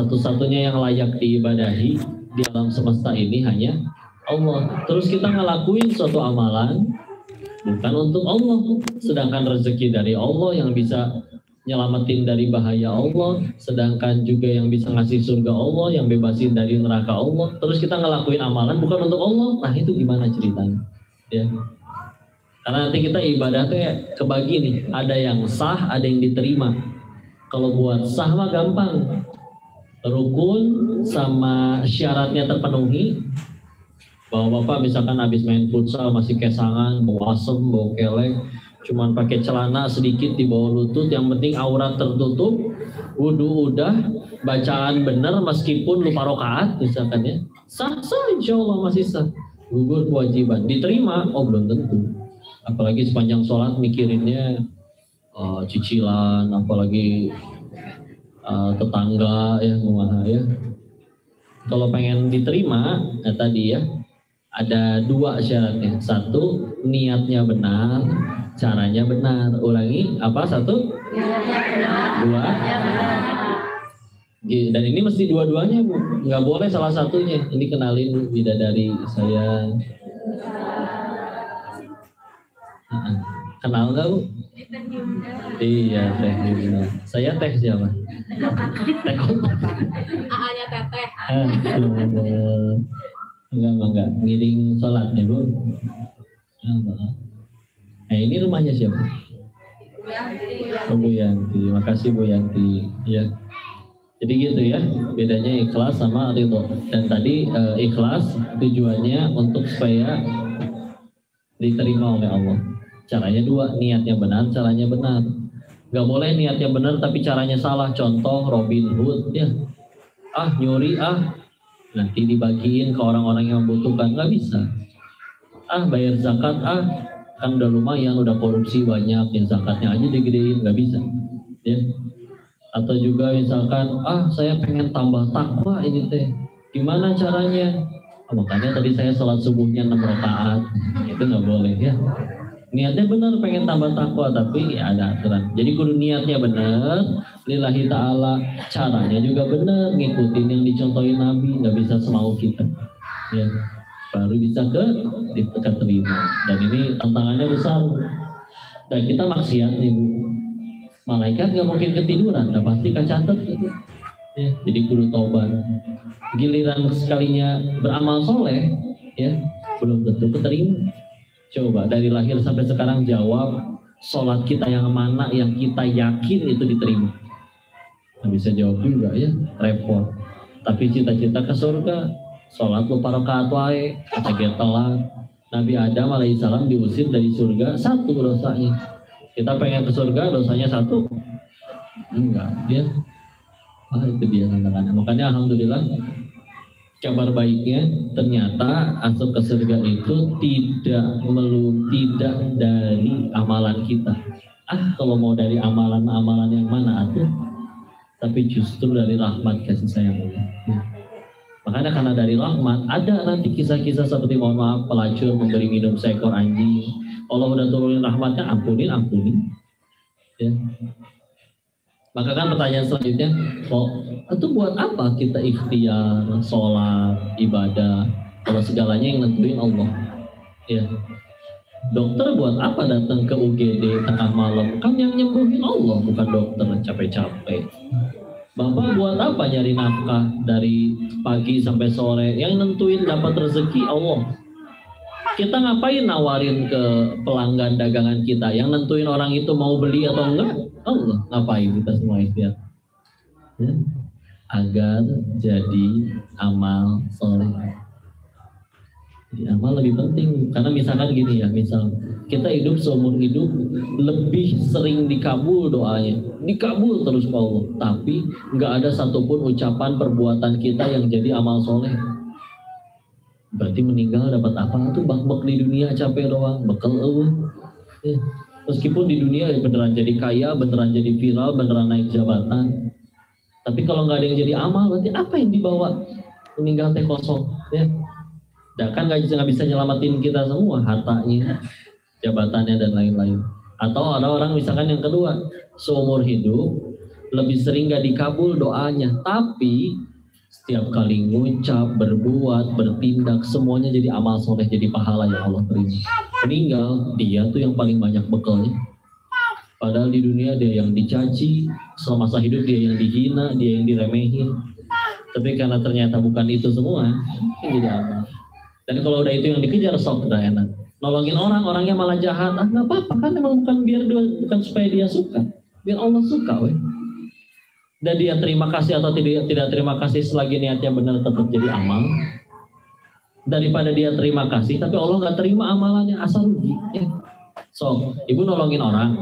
satu-satunya yang layak diibadahi di alam semesta ini hanya Allah. Terus kita ngelakuin suatu amalan bukan untuk Allah, sedangkan rezeki dari Allah yang bisa nyelamatin dari bahaya Allah, sedangkan juga yang bisa ngasih surga Allah, yang bebasin dari neraka Allah. Terus kita ngelakuin amalan bukan untuk Allah. Nah itu gimana ceritanya? Ya. Karena nanti kita ibadah tuh ya kebagi nih, ada yang sah, ada yang diterima. Kalau buat sah mah gampang, rukun sama syaratnya terpenuhi. Bapak-bapak misalkan habis main futsal masih kesangan, bau asem, bau kelek, cuman pakai celana sedikit di bawah lutut, yang penting aurat tertutup, wudhu udah, bacaan benar meskipun lupa rokaat misalkan ya, sah-sah insya Allah masih sah, gugur kewajiban, diterima, oh belum tentu. Apalagi sepanjang sholat mikirinnya cicilan, apalagi tetangga ya, kumaha ya. Kalau pengen diterima, ya tadi ya, ada dua syaratnya. Satu, niatnya benar, caranya benar. Ulangi, apa? Satu? Dua? Dan ini mesti dua-duanya, Bu. Nggak boleh salah satunya. Ini kenalin bidadari saya. Kenal nggak, Bu? Iya, Teh Yumna. Saya Teh siapa? Teh Kota. A-nya Teteh. Enggak. Ngiring sholat ya, Bu. Nah, ini rumahnya siapa? Bu Yanti. Makasih Bu Yanti. Ya. Jadi gitu ya, bedanya ikhlas sama ridho. Dan tadi ikhlas tujuannya untuk supaya diterima oleh Allah. Caranya dua, niatnya benar, caranya benar. Gak boleh niatnya benar tapi caranya salah. Contoh Robin Hood ya. Nyuri nanti dibagiin ke orang-orang yang membutuhkan, nggak bisa. Bayar zakat, kan udah lumayan, udah korupsi banyak, ya zakatnya aja digedein, nggak bisa. Ya. Atau juga misalkan, saya pengen tambah takwa ini teh, gimana caranya? Makanya tadi saya sholat subuhnya 6 rakaat, itu nggak boleh ya. Niatnya benar pengen tambah takwa, tapi ya ada aturan. Jadi kudu niatnya benar, lillahi ta'ala, caranya juga benar, ngikutin yang dicontohin Nabi, nggak bisa semau kita. Ya, baru bisa diterima. Dan ini tantangannya besar. Dan kita maksiat nih, Bu. Malaikat nggak mungkin ketiduran, udah pasti kecatat gitu. Ya, jadi kudu tobat. Giliran sekalinya beramal soleh, ya belum tentu keterima. Coba dari lahir sampai sekarang jawab, sholat kita yang mana yang kita yakin itu diterima. Nggak bisa jawab juga ya, repot. Tapi cita-cita ke surga, sholat lupa rakaat wae, kata telat. Nabi Adam alaihissalam diusir dari surga, satu dosanya. Kita pengen ke surga, dosanya satu? Enggak, dia. Itu dia tantangannya. Makanya alhamdulillah, kabar baiknya ternyata masuk ke surga itu tidak dari amalan kita. Kalau mau dari amalan yang mana atuh? Tapi justru dari rahmat kasih sayang Allah. Makanya karena dari rahmat ada nanti kisah-kisah seperti mohon maaf pelacur memberi minum seekor anjing. Allah udah turunin rahmatnya, ampunin. Ya. Maka kan pertanyaan selanjutnya, itu buat apa kita ikhtiar, sholat, ibadah, kalau segalanya yang nentuin Allah? Ya. Dokter buat apa datang ke UGD tengah malam? Kan yang nyembuhin Allah, bukan dokter capek-capek. Bapak buat apa nyari nafkah dari pagi sampai sore? Yang nentuin dapat rezeki Allah. Kita ngapain nawarin ke pelanggan dagangan kita? Yang nentuin orang itu mau beli atau enggak? Allah. Ngapain kita semua ikhtiar? Ya. Agar jadi amal soleh. Jadi amal lebih penting. Karena misalkan gini ya, misal kita hidup seumur hidup lebih sering dikabul doanya. Dikabul terus ke Allah. Tapi nggak ada satupun ucapan perbuatan kita yang jadi amal soleh. Berarti meninggal dapat apa? Tuh bak-bak di dunia capek doang, bekal ya. Meskipun di dunia beneran jadi kaya, beneran jadi viral, beneran naik jabatan. Tapi kalau nggak ada yang jadi amal, berarti apa yang dibawa? Meninggal teh kosong, ya. Dan kan nggak bisa nyelamatin kita semua, hartanya, jabatannya dan lain-lain. Atau ada orang misalkan yang kedua, seumur hidup lebih sering gak dikabul doanya, tapi setiap kali ngucap, berbuat, bertindak, semuanya jadi amal soleh, jadi pahala yang Allah terima. Meninggal, dia tuh yang paling banyak bekalnya. Padahal di dunia dia yang dicaci, semasa hidup dia yang dihina, dia yang diremehin. Tapi karena ternyata bukan itu semua, ini jadi amal. Dan kalau udah itu yang dikejar, sok udah enak. Nolongin orang, orangnya malah jahat, nggak apa-apa kan, emang bukan supaya dia suka, biar Allah suka, weh. Dan dia terima kasih atau tidak terima kasih selagi niatnya benar tetap jadi amal. Daripada dia terima kasih tapi Allah nggak terima amalannya, asal rugi. Ya. So, ibu nolongin orang,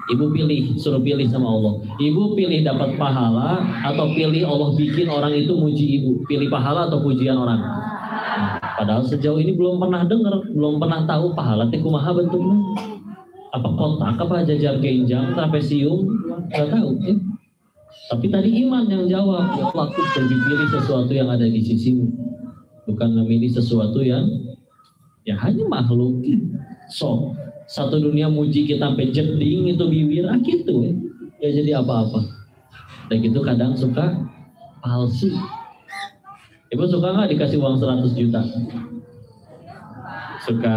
ibu suruh pilih sama Allah. Ibu pilih dapat pahala atau pilih Allah bikin orang itu muji ibu. Pilih pahala atau pujian orang. Padahal sejauh ini belum pernah dengar, belum pernah tahu pahala teh kumaha bentuknya. Apa kotak, apa jajar genjang, trapesium, nggak tahu. Ya. Tapi tadi iman yang jawab, ya Allah, aku pilih sesuatu yang ada di sisimu, bukan memilih sesuatu yang ya hanya makhluk. So, satu dunia muji kita sampai jeding itu bibir, gitu ya jadi apa-apa. Dan gitu kadang suka palsu. Ibu suka nggak dikasih uang 100 juta? Suka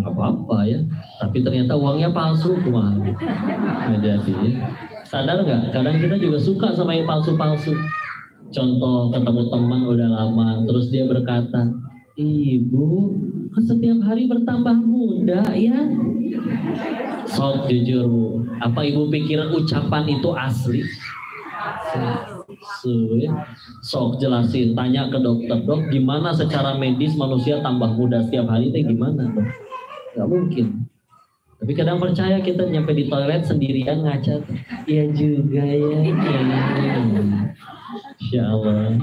apa-apa ya, tapi ternyata uangnya palsu, kumaha. Nah, jadi sadar nggak? Kadang kita juga suka sama yang palsu-palsu. Contoh, ketemu teman udah lama, terus dia berkata, ibu, setiap hari bertambah muda ya. Sok jujur bu, apa ibu pikir ucapan itu asli? Sok jelasin, tanya ke dokter, dok gimana secara medis manusia tambah muda setiap hari itu gimana dok? Gak mungkin. Tapi kadang percaya kita nyampe di toilet sendirian ngaca, iya juga ya. Insya Allah.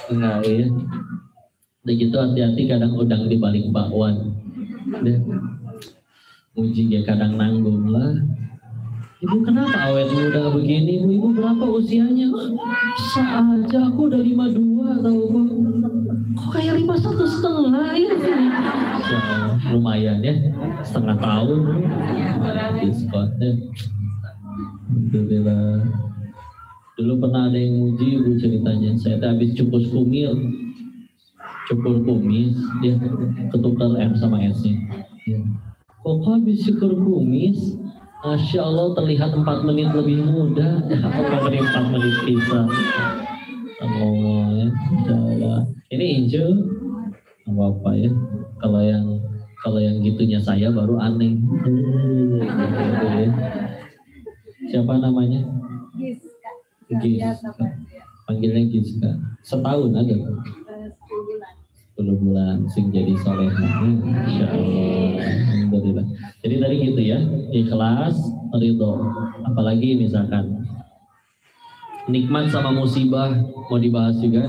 Enggak ya. Begitu hati-hati kadang udang di balik bakwan. Muji ya kadang nanggung lah. Ibu kenapa awet muda begini? Ibu berapa usianya? Saja aku udah 52 tahu kok. Kok kayak 51,5 ya? Lumayan ya, setengah tahun. Diskonnya. Alhamdulillah. Dulu pernah ada yang muji ibu ceritanya. Saya habis cukur kumis, dia ketukar M sama S-nya. Ya. Kok habis cukur kumis? Masya Allah terlihat 4 menit lebih muda. Apa beri 4 menit bisa? Allah, ini Injo, apa ya? Kalau yang gitunya saya baru aneh. Siapa namanya? Giska. Panggilnya Giska. Setahun ada? 10 bulan sing jadi soleh. Insya Allah. Alhamdulillah. Jadi tadi gitu ya, ikhlas, ridho. Apalagi misalkan nikmat sama musibah mau dibahas juga.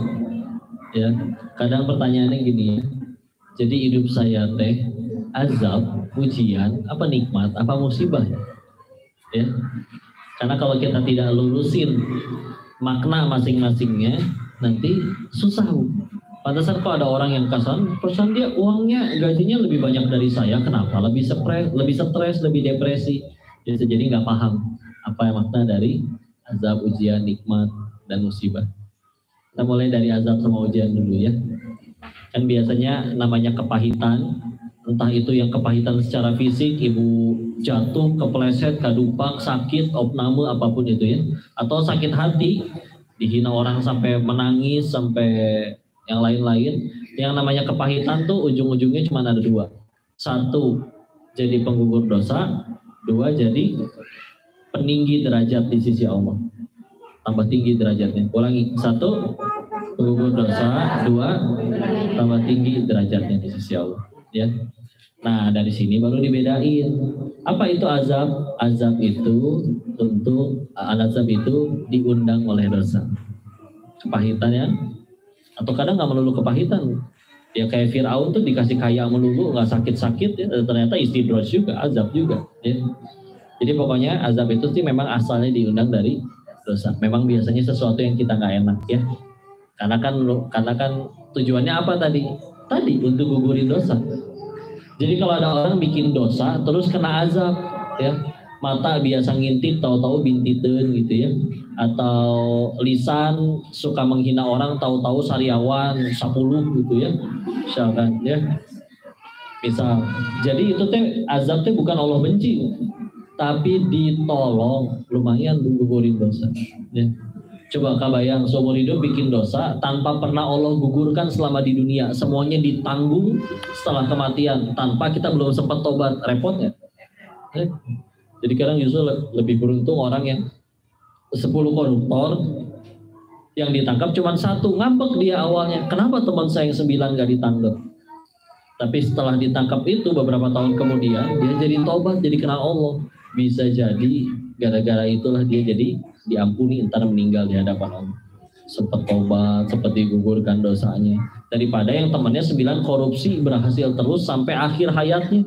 Ya, kadang pertanyaannya gini ya. Jadi hidup saya teh azab, ujian, apa nikmat, apa musibah? Ya. Karena kalau kita tidak lurusin makna masing-masingnya, nanti susah. Pantesan kok ada orang yang perasaan dia uangnya, gajinya lebih banyak dari saya, kenapa? Lebih stres, lebih depresi. Jadi nggak paham apa yang makna dari azab, ujian, nikmat, dan musibah. Kita mulai dari azab sama ujian dulu ya. Kan biasanya namanya kepahitan, entah itu yang kepahitan secara fisik, ibu jatuh, kepleset, kadupak, sakit, opname, apapun itu ya. Atau sakit hati, dihina orang sampai menangis, sampai yang lain-lain. Yang namanya kepahitan tuh ujung-ujungnya cuma ada 2. 1, jadi penggugur dosa. 2, jadi peninggi derajat di sisi Allah. Tambah tinggi derajatnya. Ulangi. 1, penggugur dosa. 2, tambah tinggi derajatnya di sisi Allah. Ya. Nah dari sini baru dibedain. Apa itu azab? Azab itu azab itu diundang oleh dosa. Kepahitan ya. Atau kadang nggak melulu kepahitan, ya kayak Fir'aun tuh dikasih kaya melulu nggak sakit-sakit ya, ternyata istidraj juga, azab juga ya. Jadi pokoknya azab itu sih memang asalnya diundang dari dosa. Memang biasanya sesuatu yang kita nggak enak ya, karena kan tujuannya apa tadi untuk gugurin dosa. Jadi kalau ada orang bikin dosa terus kena azab ya, mata biasa ngintip tahu-tahu bintiteun gitu ya, atau lisan suka menghina orang, tahu-tahu sariawan 10 gitu ya, misalkan ya. Misal, jadi itu teh azab teh bukan Allah benci, tapi ditolong, lumayan gugurin dosa. Ya. Coba kebayang seumur hidup bikin dosa tanpa pernah Allah gugurkan selama di dunia, semuanya ditanggung setelah kematian tanpa kita belum sempat tobat, repotnya. Ya. Jadi kadang justru lebih beruntung orang yang 10 koruptor yang ditangkap cuma 1, ngambek dia awalnya. Kenapa teman saya yang 9 gak ditangkap? Tapi setelah ditangkap itu beberapa tahun kemudian dia jadi tobat, jadi kenal Allah. Bisa jadi gara-gara itulah dia jadi diampuni, entar meninggal di hadapan Allah. Sempat tobat, sempat digugurkan dosanya. Daripada yang temannya 9 korupsi berhasil terus sampai akhir hayatnya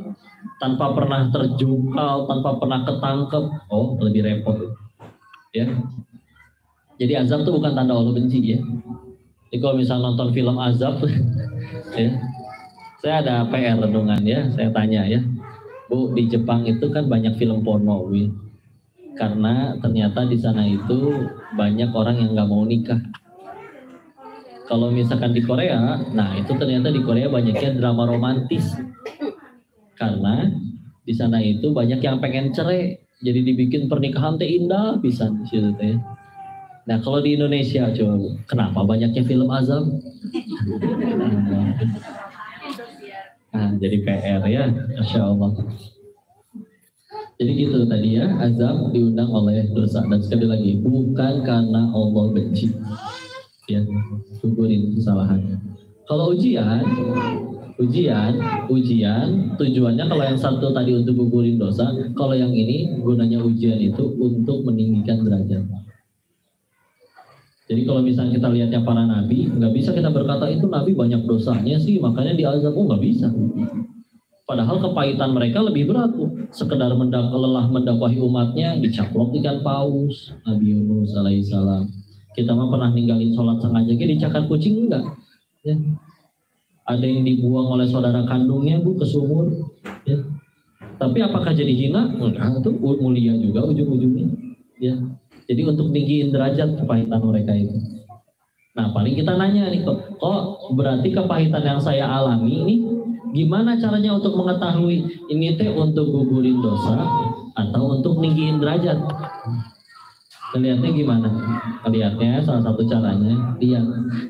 tanpa pernah terjungkal, tanpa pernah ketangkep. Oh, lebih repot. Ya. Jadi azab itu bukan tanda Allah benci ya. Jadi kalau misalnya nonton film azab ya. Saya ada PR renungan ya, saya tanya ya, Bu, di Jepang itu kan banyak film porno, Bu. Karena ternyata di sana itu banyak orang yang nggak mau nikah. Kalau misalkan di Korea, nah itu ternyata di Korea banyaknya drama romantis. Karena di sana itu banyak yang pengen cerai, jadi dibikin pernikahan teh indah bisa di situ teh. Nah kalau di Indonesia coba, kenapa banyaknya film azab? Nah, jadi PR ya, Masya Allah. Jadi gitu tadi ya, azab diundang oleh dosa. Dan sekali lagi, bukan karena Allah benci. Ya, gugurin kesalahannya. Kalau ujian, tujuannya kalau yang satu tadi untuk gugurin dosa, kalau yang ini gunanya ujian itu untuk meninggikan derajat. Jadi kalau misalnya kita lihat yang para nabi, nggak bisa kita berkata itu nabi banyak dosanya sih, makanya diazab. Oh, nggak bisa. Padahal kepahitan mereka lebih berat tuh. Sekedar lelah mendakwahi umatnya, dicaplok ikan paus, Nabi Yunus alaihissalam. Kita mah pernah ninggalin sholat sengaja, dicakar kucing enggak? Ya. Ada yang dibuang oleh saudara kandungnya Bu ke sumur. Ya. Tapi apakah jadi hina? Enggak, itu mulia juga ujung-ujungnya. Ya. Jadi untuk tinggiin derajat kepahitan mereka itu. Nah paling kita nanya nih, kok berarti kepahitan yang saya alami ini gimana caranya untuk mengetahui ini teh untuk gugurin dosa atau untuk tinggiin derajat? Lihatnya gimana? Lihatnya salah satu caranya, lihat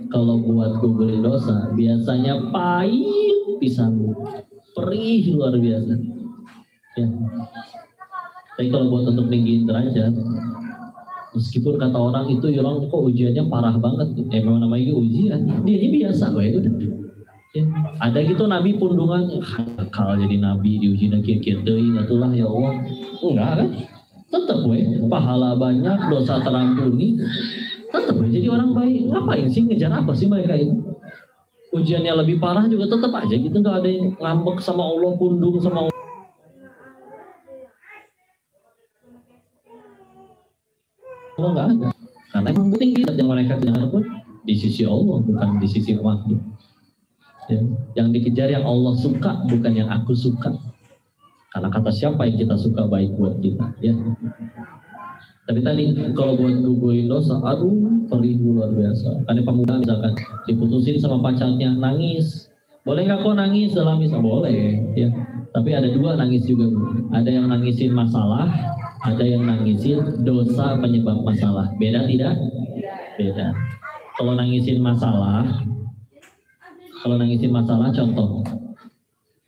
kalau buat gugurin dosa biasanya pahit pisan, perih luar biasa. Ya. Tapi kalau buat untuk tinggiin derajat, meskipun kata orang itu orang kok ujiannya parah banget, memang namanya ujian, dia ini biasa, udah. Ya. Ada gitu nabi pundungan, kalau jadi nabi diuji lagi gitu, itulah ya Allah, enggak kan? Tetap pahala banyak, dosa terampuni, tetap jadi orang baik. Ngapain sih ngejar apa sih mereka itu? Ujiannya lebih parah juga tetap aja gitu, nggak ada yang ngambek sama Allah, pundung sama Allah. Allah nggak ada, karena emang tinggi yang mereka kejar pun di sisi Allah, bukan di sisi makhluk. Ya. Yang dikejar yang Allah suka, bukan yang aku suka. Karena kata siapa yang kita suka baik buat kita, ya. Tapi tadi kalau buat gugurin dosa, aduh, perih luar biasa. Karena pemuda misalkan diputusin sama pacarnya, nangis. Boleh nggak kok nangis dalam misa? Boleh, ya. Tapi ada dua nangis juga, Bu. Ada yang nangisin masalah, ada yang nangisin dosa penyebab masalah. Beda tidak? Beda. Kalau nangisin masalah, contoh.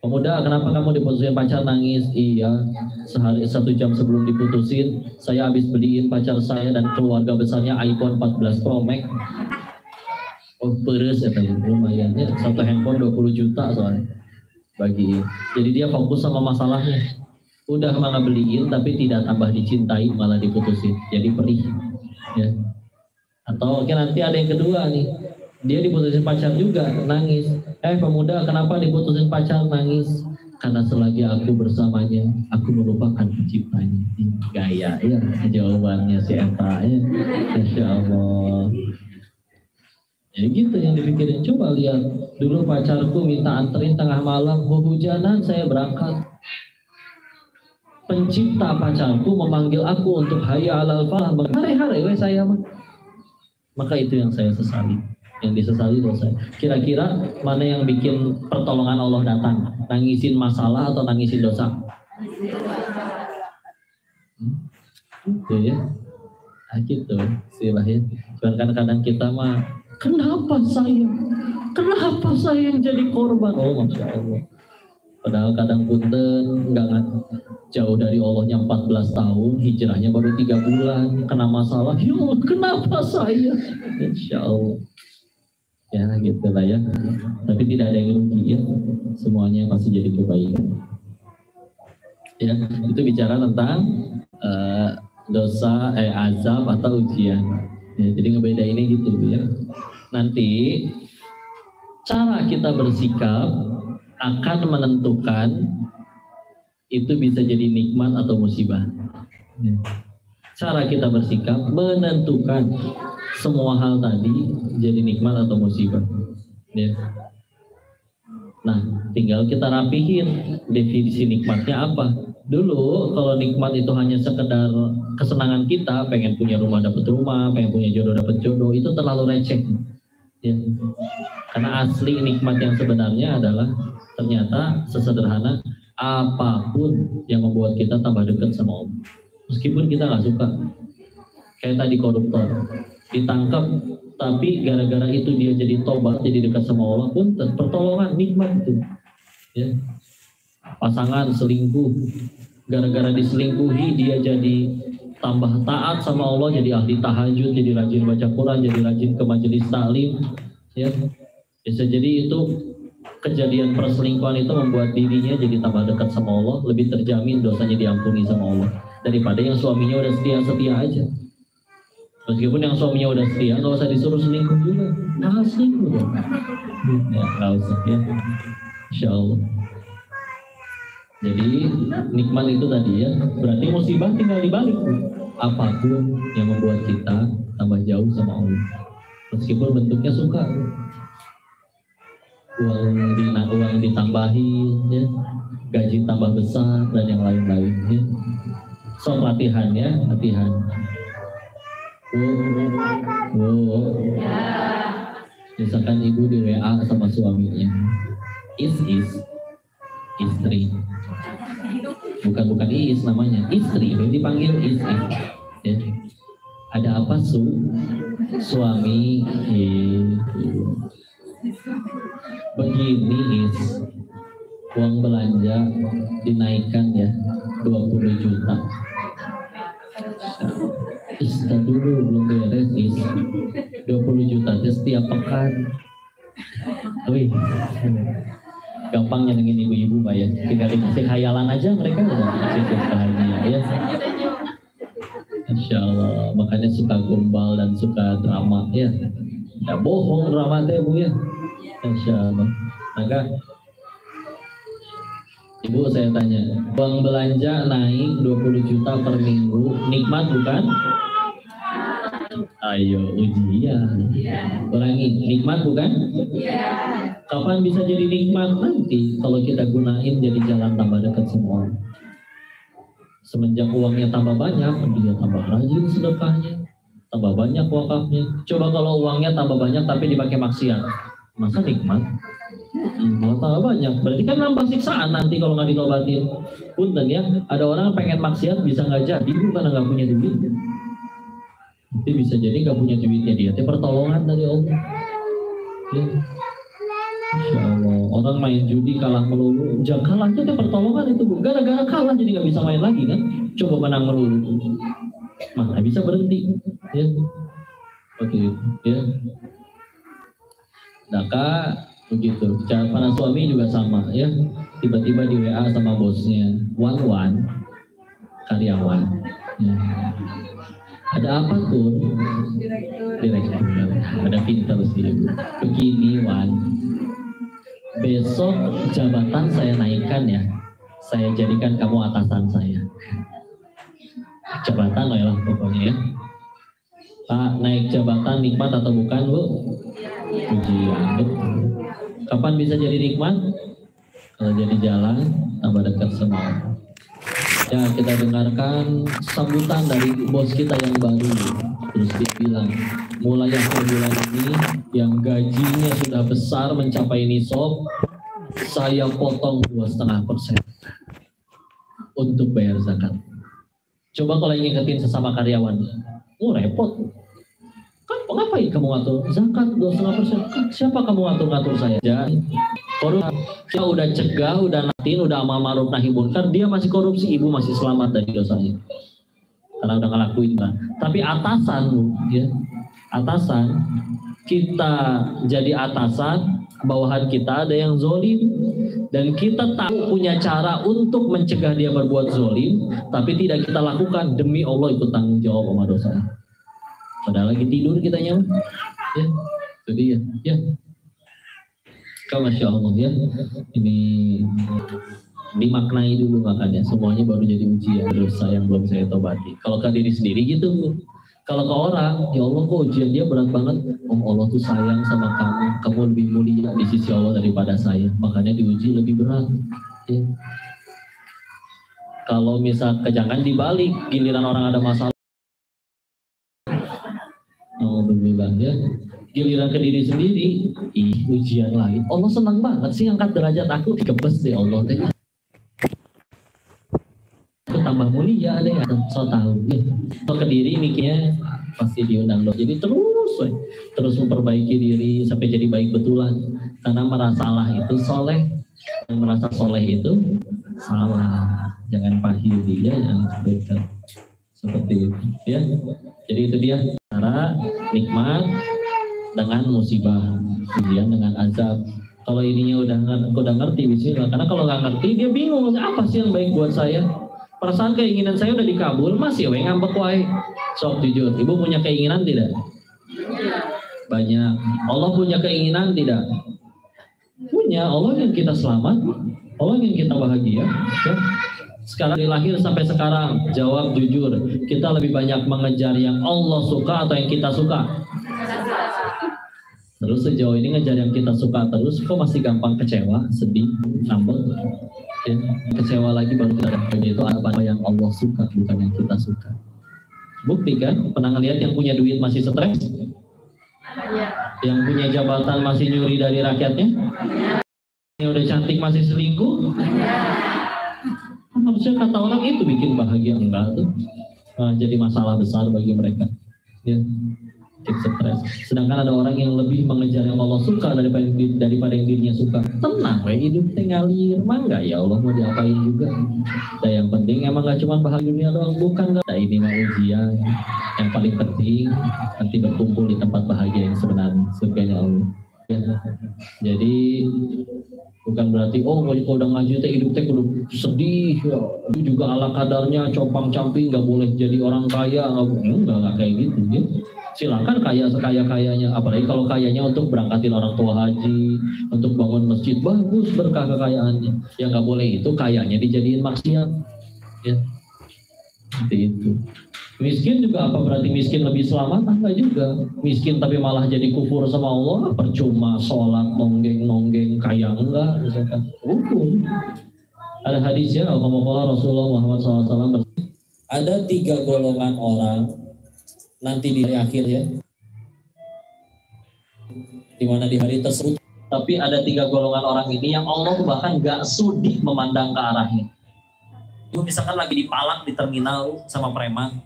Pemuda, kenapa kamu diputusin pacar nangis? Iya, 1 jam sebelum diputusin, saya habis beliin pacar saya dan keluarga besarnya iPhone 14 Pro Max. Oh, peres ya tadi, lumayan ya. 1 handphone 20 juta soalnya. Bagi. Jadi dia fokus sama masalahnya. Udah malah beliin tapi tidak tambah dicintai, malah diputusin. Jadi perih. Ya. Atau mungkin nanti ada yang kedua nih. Dia diputusin pacar juga, nangis. Pemuda, kenapa diputusin pacar nangis? Karena selagi aku bersamanya, aku melupakan penciptanya. Gaya ya jawabannya si Eta ya. Masya Allah. Ya gitu yang dipikirin. Coba lihat, dulu pacarku minta anterin tengah malam, hujanan saya berangkat. pencipta pacarku memanggil aku untuk hayya alal falah, hari-hari saya mah. Maka itu yang saya sesali. Yang disesali dosa. Kira-kira mana yang bikin pertolongan Allah datang? Nangisin masalah atau nangisin dosa? Gitu ya. Nah, gitu istilahnya. Cuman kadang-kadang kita mah, kenapa saya yang jadi korban? Oh, Masya Allah. Padahal kadang punten nggak jauh dari Allahnya 14 tahun, hijrahnya baru 3 bulan, kena masalah, ya Allah, kenapa saya? Insya Allah. Ya gitu lah ya. Tapi tidak ada yang rugi ya. Semuanya pasti jadi kebaikan. Ya, itu bicara tentang dosa, azab atau ujian. Ya, jadi ngebedainnya gitu ya. Nanti cara kita bersikap akan menentukan itu bisa jadi nikmat atau musibah. Ya. Cara kita bersikap menentukan semua hal tadi jadi nikmat atau musibah. Ya. Nah, tinggal kita rapihin definisi nikmatnya apa. Dulu kalau nikmat itu hanya sekedar kesenangan kita, pengen punya rumah dapat rumah, pengen punya jodoh dapat jodoh, itu terlalu receh. Ya. Karena asli nikmat yang sebenarnya adalah ternyata sesederhana apapun yang membuat kita tambah dekat sama Allah. Meskipun kita nggak suka, kayak tadi koruptor ditangkap, tapi gara-gara itu dia jadi tobat, jadi dekat sama Allah pun pertolongan nikmat itu. Ya. Pasangan selingkuh, gara-gara diselingkuhi dia jadi tambah taat sama Allah, jadi ahli tahajud, jadi rajin baca Quran, jadi rajin ke majelis taklim. Ya. Bisa jadi itu kejadian perselingkuhan itu membuat dirinya jadi tambah dekat sama Allah, lebih terjamin dosanya diampuni sama Allah daripada yang suaminya udah setia aja. Meskipun yang suaminya udah setia, nggak usah disuruh selingkuh juga. Nah, selingkuh dong. Ya, nggak usah ya. Insya Allah. Jadi nikmat itu tadi ya. Berarti musibah tinggal dibalik. Apapun yang membuat kita tambah jauh sama Allah. Meskipun bentuknya suka. Uang ditambahin, ya. Gaji tambah besar dan yang lain-lain. Ya. So latihan ya, latihan. Misalkan ibu di WA sama suaminya, is istri, bukan is namanya, istri, dipanggil is. Ya. Ada apa suami? Begini is, uang belanja dinaikkan ya 20 juta. Kita dulu belum beres is 20 juta setiap pekan. Wih, gampang nyenengin ibu-ibu Pak ya. Tinggal dikasih khayalan aja mereka udah kasih bahagia ya. Insya Allah, makanya suka gombal dan suka drama ya. Ya bohong drama deh Bu ya. Insya Allah. Maka Ibu saya tanya, uang belanja naik 20 juta per minggu, nikmat bukan? Ayo ujian. Ulangi, nikmat bukan? Kapan bisa jadi nikmat? Nanti kalau kita gunain jadi jalan tambah dekat semua. Semenjak uangnya tambah banyak, dia tambah rajin sedekahnya, tambah banyak wakafnya. Coba kalau uangnya tambah banyak tapi dipakai maksiat, masa nikmat? Tambah banyak, berarti kan nambah siksaan nanti kalau nggak ditobatin. Punten ya, ada orang pengen maksiat bisa nggak jadi karena nggak punya duit. Nanti bisa jadi nggak punya duitnya dia, itu pertolongan dari Allah. Ya. Insya Allah, orang main judi kalah melulu, kalahnya itu pertolongan itu Bu. Gara-gara kalah jadi nggak bisa main lagi kan? Coba menang melulu, mana bisa berhenti? Ya, oke, ya. Maka begitu. Cara para suami juga sama ya. Tiba-tiba di WA sama bosnya, Wan karyawan. Ya. Ada apa tuh? Direktur. Ada pintar sih. Begini Wan. Besok jabatan saya naikkan ya. Saya jadikan kamu atasan saya. Jabatan lah pokoknya ya. Pak, naik jabatan nikmat atau bukan Bu? Ujian. Kapan bisa jadi nikmat? Kalau jadi jalan tambah dekat sama Allah. Ya, kita dengarkan sambutan dari bos kita yang baru. Terus dia bilang, mulai akhir bulan ini yang gajinya sudah besar mencapai nisab, saya potong 2,5% untuk bayar zakat. Coba kalau ingetin sesama karyawan, repot. Kan ngapain kamu ngatur zakat 2,5%? Siapa kamu ngatur saya? Ya, korupsi. Dia udah cegah, udah natin, udah amal ma'ruf nahi munkar, dia masih korupsi, ibu masih selamat dari dosanya. Karena udah ngelakuin lah. Tapi atasan, ya, atasan, kita jadi atasan, bawahan kita ada yang zolim, dan kita tahu punya cara untuk mencegah dia berbuat zolim, tapi tidak kita lakukan, demi Allah itu tanggung jawab sama dosanya. Padahal lagi tidur kita nyaman, ya, itu dia, ya. Kalau Masya Allah ya, ini dimaknai dulu makanya semuanya baru jadi ujian dosa yang belum saya tobati. Kalau ke diri sendiri gitu, kalau ke orang, ya Allah kok ujian dia berat banget. Allah tuh sayang sama kamu, kamu lebih mulia di sisi Allah daripada saya, makanya diuji lebih berat. Ya. Kalau misal jangan dibalik, giliran orang ada masalah, alhamdulillah ya. Giliran ke diri sendiri, ujian lain. Allah senang banget sih angkat derajat aku, dikebes deh Allah deh. Aku tambah mulia deh, so tahu. Kalau ke diri mikirnya pasti diundang doa. Jadi terus memperbaiki diri sampai jadi baik betulan. Karena merasa salah itu soleh, dan merasa soleh itu salah. Jangan pahil dia, jangan seperti itu. Ya, jadi itu dia cara nikmat dengan musibah, kemudian dengan azab. Kalau ininya udah ngerti bismillah. Karena kalau nggak ngerti dia bingung apa sih yang baik buat saya. Perasaan keinginan saya udah dikabul, masih ngambek wae. Sok jujur, ibu punya keinginan tidak? Banyak. Allah punya keinginan tidak? Punya. Allah ingin kita selamat, Allah ingin kita bahagia. Ya. Sekarang dari lahir sampai sekarang, jawab jujur, kita lebih banyak mengejar yang Allah suka atau yang kita suka? Terus sejauh ini ngejar yang kita suka terus, kok masih gampang kecewa, sedih, ngambek, ya, kecewa lagi baru kita dapat itu apa yang Allah suka, bukan yang kita suka. Bukti kan, pernah ngelihat yang punya duit masih stres, yang punya jabatan masih nyuri dari rakyatnya, yang udah cantik masih selingkuh. Harusnya kata orang itu bikin bahagia, enggak tuh, jadi masalah besar bagi mereka. Ya. Stres. Sedangkan ada orang yang lebih mengejar yang Allah suka daripada yang dirinya suka. Tenang, hidup ngalir, emang enggak ya Allah mau diapain juga. Dan yang penting emang nggak cuma bahagia dunia doang, bukan nggak. Nah, ini mah ujian. Yang paling penting nanti berkumpul di tempat bahagia yang sebenarnya, surganya Allah. Ya. Jadi bukan berarti kalau udah ngaji teh hidup teh kudu sedih ya. Itu juga ala kadarnya, compang camping, nggak boleh jadi orang kaya, nggak kayak gitu ya. Silakan kaya sekaya-kayanya, apalagi kalau kayanya untuk berangkatin orang tua haji, untuk bangun masjid, bagus berkah kekayaannya. Yang nggak boleh itu kayanya dijadiin maksiat, ya. Seperti itu. Miskin juga apa berarti miskin lebih selamat? Enggak juga. Miskin tapi malah jadi kufur sama Allah, percuma sholat nonggeng kaya enggak, misalkan. Ada hadisnya, Rasulullah Muhammad SAW. Ada 3 golongan orang nanti di hari akhir ya, dimana di hari tersebut, tapi ada 3 golongan orang ini yang Allah bahkan gak sudi memandang ke arahnya. Itu misalkan lagi dipalak di terminal sama preman,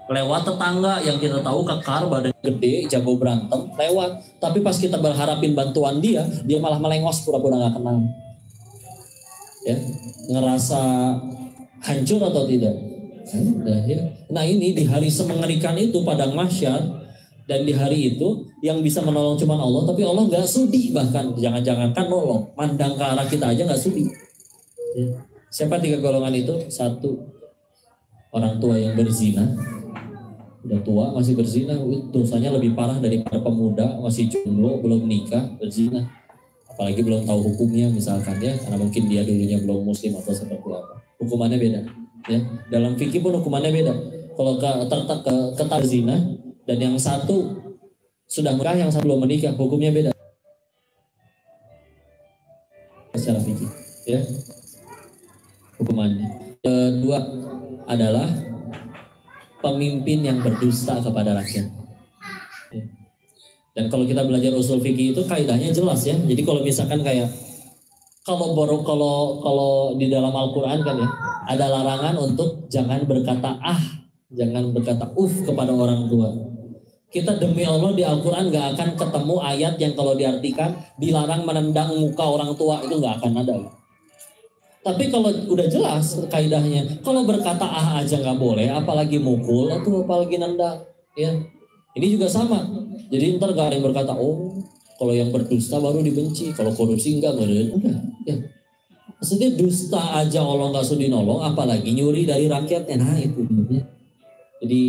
lewat tetangga yang kita tahu kekar, badan gede, jago berantem, lewat, tapi pas kita berharapin bantuan dia malah melengos pura-pura gak kenal. Ya, ngerasa hancur atau tidak? Ya. Nah ini di hari semengerikan itu padang mahsyar, dan di hari itu yang bisa menolong cuma Allah, tapi Allah nggak sudi, bahkan jangan-jangankan nolong, mandang ke arah kita aja nggak sudi. Ya. Siapa 3 golongan itu? 1, orang tua yang berzina, udah tua masih berzina, dosanya lebih parah daripada pemuda masih jomblo belum nikah berzina, apalagi belum tahu hukumnya misalkan ya, karena mungkin dia dulunya belum muslim atau seperti apa, hukumannya beda. Ya, dalam fikih pun hukumannya beda. Kalau ketar zina dan yang satu sudah menikah, yang satu belum menikah, hukumnya beda secara fikih. Ya, hukumannya. Kedua adalah pemimpin yang berdusta kepada rakyat. Dan kalau kita belajar usul fikih itu kaidahnya jelas ya. Jadi kalau misalkan kayak kalau di dalam Al-Qur'an kan ya, ada larangan untuk jangan berkata jangan berkata kepada orang tua. Kita demi Allah di Al-Quran gak akan ketemu ayat yang kalau diartikan dilarang menendang muka orang tua, itu gak akan ada. Tapi kalau udah jelas kaidahnya, kalau berkata aja gak boleh, apalagi mukul atau apalagi nendang, ya. Ini juga sama. Jadi ntar gak ada yang berkata, kalau yang berdusta baru dibenci, kalau korupsi enggak, ya. Maksudnya dusta aja Allah gak sudi nolong, apalagi nyuri dari rakyatnya. Nah itu. Jadi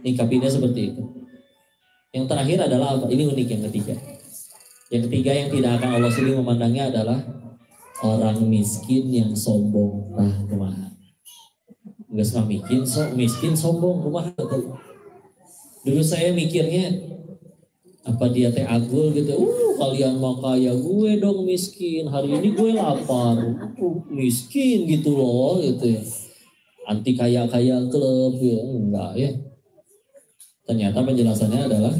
nyikapinya seperti itu. Yang terakhir adalah apa? Ini unik yang ketiga. Yang ketiga yang tidak akan Allah sudi memandangnya adalah orang miskin yang sombong. Nah, kumaha? Enggak sama miskin sombong, kumaha? Dulu saya mikirnya apa dia teh agul gitu. Kalian mah kaya, gue dong miskin. Hari ini gue lapar. Miskin gitu loh gitu ya. Anti kaya-kaya klub ya. Enggak ya. Ternyata penjelasannya adalah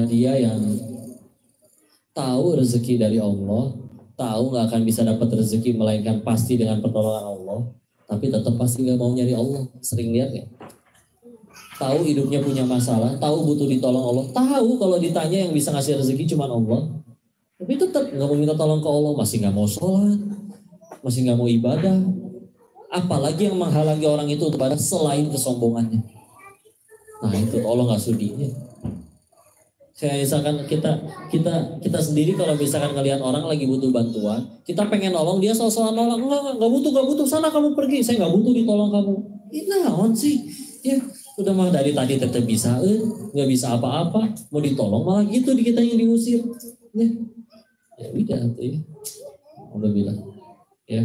dia yang tahu rezeki dari Allah, tahu nggak akan bisa dapat rezeki melainkan pasti dengan pertolongan Allah, tapi tetap pasti nggak mau nyari Allah. Sering lihat ya? Tahu hidupnya punya masalah, tahu butuh ditolong Allah, tahu kalau ditanya yang bisa ngasih rezeki cuma Allah, tapi tetap nggak mau minta tolong ke Allah, masih nggak mau sholat, masih nggak mau ibadah. Apalagi yang menghalangi orang itu kepada selain kesombongannya. Nah itu Allah nggak sudi. Kayak misalkan kita sendiri kalau misalkan ngelihat orang lagi butuh bantuan, kita pengen nolong, dia soal nolong, nggak butuh, sana kamu pergi, saya nggak butuh ditolong kamu. Ini naon sih? Ya udah mah dari tadi tetap bisa, nggak bisa apa-apa, mau ditolong malah gitu di kita yang diusir. Ya udah tuh ya, udah bilang, ya.